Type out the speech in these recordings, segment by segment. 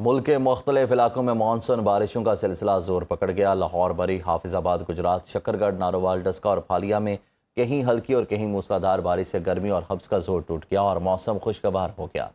ملک کے مختلف علاقوں میں مانسون بارشوں کا سلسلہ زور پکڑ گیا۔ لاہور، بری، حافظ آباد، گجرات، شکرگڑھ، نارووال، ڈسکا اور پھالیا میں کہیں ہلکی اور کہیں موسلادھار بارش سے گرمی اور حبس کا زور ٹوٹ گیا اور موسم خوشگوار ہو گیا۔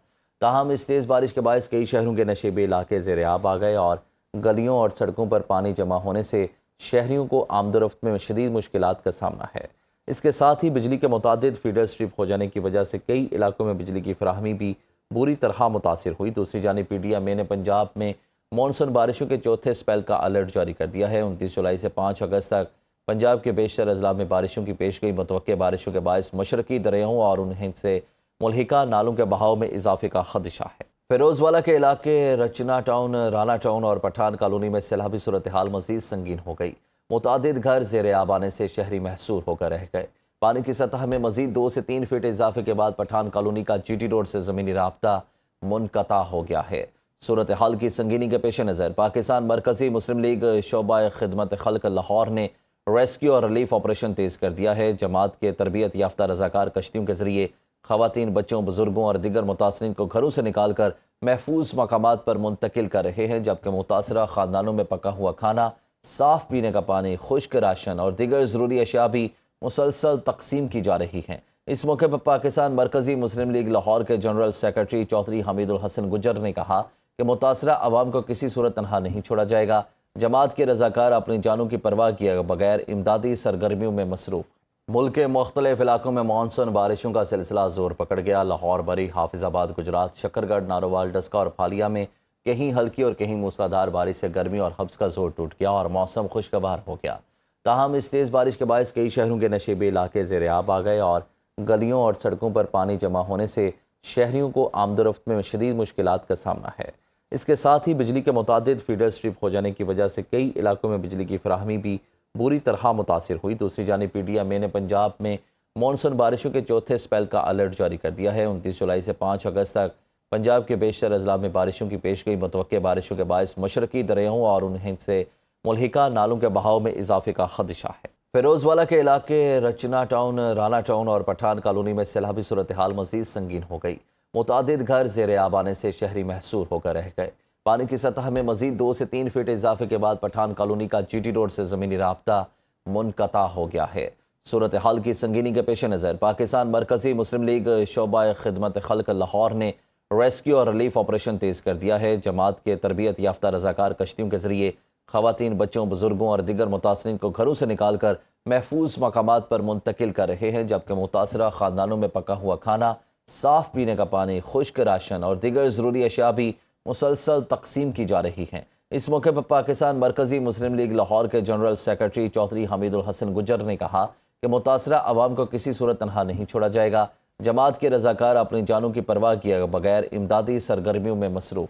تاہم اس تیز بارش کے باعث کئی شہروں کے نشیبی علاقے زیر آب آ گئے اور گلیوں اور سڑکوں پر پانی جمع ہونے سے شہریوں کو آمد و رفت میں شدید مشکلات کا سامنا ہے۔ اس کے ساتھ ہی بجلی کے متعدد فیڈر سٹرپ ہو جانے کی وجہ سے کئی علاقوں میں بجلی کی فراہمی بھی بری طرح متاثر ہوئی۔ دوسری جانب پی ڈی ایم اے نے پنجاب میں مانسون بارشوں کے چوتھے سپیل کا الرٹ جاری کر دیا ہے۔ 29 جولائی سے 5 اگست تک پنجاب کے بیشتر اضلاع میں بارشوں کی پیشگوئی متوقع بارشوں کے باعث مشرقی دریاؤں اور انہیں سے ملحقہ نالوں کے بہاؤ میں اضافے کا خدشہ ہے۔ فیروز والا کے علاقے رچنا ٹاؤن، رانا ٹاؤن اور پٹھان کالونی میں سیلابی صورتحال مزید سنگین ہو گئی۔ متعدد گھر زیر آب آنے سے شہری محصور ہو کر رہ گئے۔ پانی کی سطح میں مزید 2 سے 3 فٹ اضافے کے بعد پٹھان کالونی کا جی ٹی روڈ سے زمینی رابطہ منقطع ہو گیا ہے۔ صورتحال کی سنگینی کے پیش نظر پاکستان مرکزی مسلم لیگ شعبہ خدمت خلق لاہور نے ریسکیو اور ریلیف آپریشن تیز کر دیا ہے۔ جماعت کے تربیت یافتہ رضاکار کشتیوں کے ذریعے خواتین، بچوں، بزرگوں اور دیگر متاثرین کو گھروں سے نکال کر محفوظ مقامات پر منتقل کر رہے ہیں، جبکہ متاثرہ خاندانوں میں پکا ہوا کھانا، صاف پینے کا پانی، خشک راشن اور دیگر ضروری اشیاء بھی مسلسل تقسیم کی جا رہی ہیں۔ اس موقع پر پاکستان مرکزی مسلم لیگ لاہور کے جنرل سیکرٹری چودھری حمید الحسن گجر نے کہا کہ متاثرہ عوام کو کسی صورت تنہا نہیں چھوڑا جائے گا۔ جماعت کے رضاکار اپنی جانوں کی پرواہ کیے بغیر امدادی سرگرمیوں میں مصروف۔ ملک کے مختلف علاقوں میں مانسون بارشوں کا سلسلہ زور پکڑ گیا۔ لاہور، بری، حافظ آباد، گجرات، شکرگڑھ، نارووال، ڈسکا اور پھالیا میں کہیں ہلکی اور کہیں موسلادھار بارش سے گرمی اور حبس کا زور ٹوٹ گیا اور موسم خوشگوار ہو گیا۔ تاہم اس تیز بارش کے باعث کئی شہروں کے نشیبی علاقے زیر آب آ گئے اور گلیوں اور سڑکوں پر پانی جمع ہونے سے شہریوں کو آمد و رفت میں شدید مشکلات کا سامنا ہے۔ اس کے ساتھ ہی بجلی کے متعدد فیڈر سٹرپ ہو جانے کی وجہ سے کئی علاقوں میں بجلی کی فراہمی بھی بری طرح متاثر ہوئی۔ دوسری جانب پی ڈی ایم اے نے پنجاب میں مانسون بارشوں کے چوتھے سپیل کا الرٹ جاری کر دیا ہے۔ 29 جولائی سے 5 اگست تک پنجاب کے بیشتر اضلاع میں بارشوں کی پیشگوئی متوقع بارشوں کے باعث مشرقی دریاؤں اور انہیں سے ملحقہ نالوں کے بہاؤ میں اضافے کا خدشہ ہے۔ فیروز والا کے علاقے رچنا ٹاؤن، رانا ٹاؤن اور پٹھان کالونی میں سیلابی صورتحال مزید سنگین ہو گئی۔ متعدد گھر زیر آب آنے سے شہری محصور ہو کر رہ گئے۔ پانی کی سطح میں مزید 2 سے 3 فٹ اضافے کے بعد پٹھان کالونی کا جی ٹی روڈ سے زمینی رابطہ منقطع ہو گیا ہے۔ صورتحال کی سنگینی کے پیش نظر پاکستان مرکزی مسلم لیگ شعبہ خدمت خلق لاہور نے ریسکیو اور ریلیف آپریشن تیز کر دیا ہے۔ جماعت کے تربیت یافتہ رضاکار کشتیوں کے ذریعے خواتین، بچوں، بزرگوں اور دیگر متاثرین کو گھروں سے نکال کر محفوظ مقامات پر منتقل کر رہے ہیں، جبکہ متاثرہ خاندانوں میں پکا ہوا کھانا، صاف پینے کا پانی، خشک راشن اور دیگر ضروری اشیاء بھی مسلسل تقسیم کی جا رہی ہیں۔ اس موقع پر پاکستان مرکزی مسلم لیگ لاہور کے جنرل سیکرٹری چودھری حمید الحسن گجر نے کہا کہ متاثرہ عوام کو کسی صورت تنہا نہیں چھوڑا جائے گا۔ جماعت کے رضاکار اپنی جانوں کی پرواہ کیے بغیر امدادی سرگرمیوں میں مصروف۔